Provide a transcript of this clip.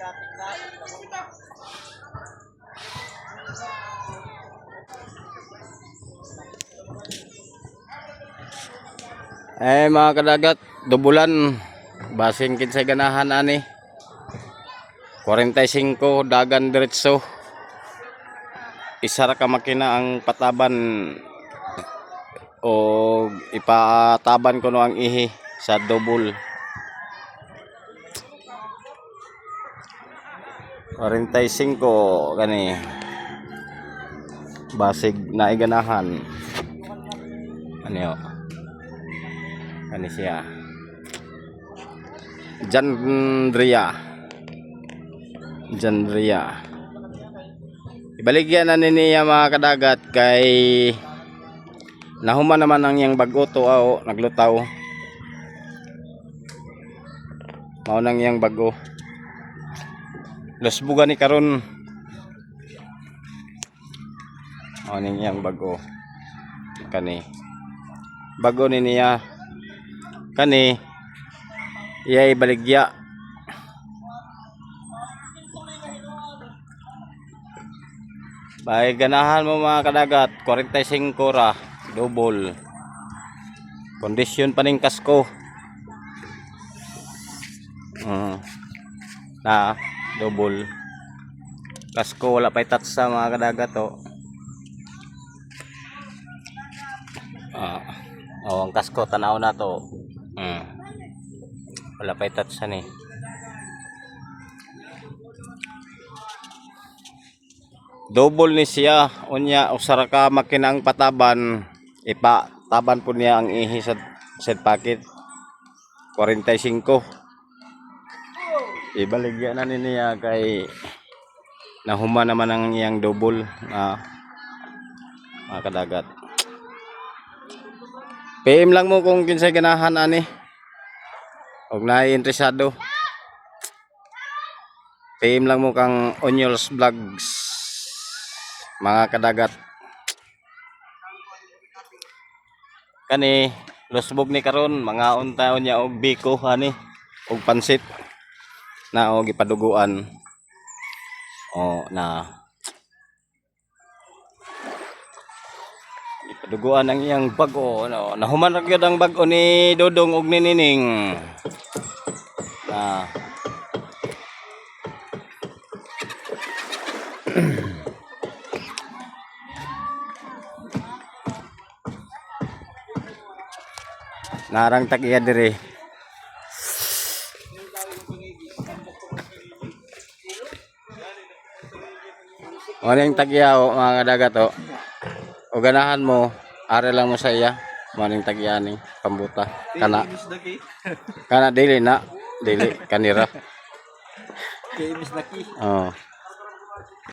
Mga kadagat, dubulan basing kinsay ganahan ani 45 dagan diretso. Isa ra ka makina ang pataban o ipataban ko no ang ihi sa double 45 gani basig naiganahan ano kani siya Jandria ibaligyan na niya mga kadagat kay nahuman naman ang yang bago to naglutaw mao nang yang bago lasbugan ni karon mao ning yang bago kani bago ni niya kani iyay baligya bay ganahan mo mga kadagat 45 ra double kondisyon pa ning kasko na double kasko wala pa touch sa mga kadagat ang kasko tanaw na to wala pa touch sa ni double ni siya unya usara ka makinang pataban ipataban po niya ang ihi sa set packet 45 ibaligya na niya kay nahuma naman ang iyang double mga kadagat. PM lang mo kung kinsay ganahan ani og naay interesado PM lang mo kang Onyol's Vlogs mga kadagat. Kani lusbog ni karon mga untaon niya og biko ani og pansit na og ipaduguan na ipaduguan ang iyang bago nahuman ra gyud ang bago ni Dodong og ni Nining narang tagiya dire morning tagiya mga kadagat o ganahan mo are lang mo sa iya morning tagiya ni pambuta kana dili kanira kay Miss Naki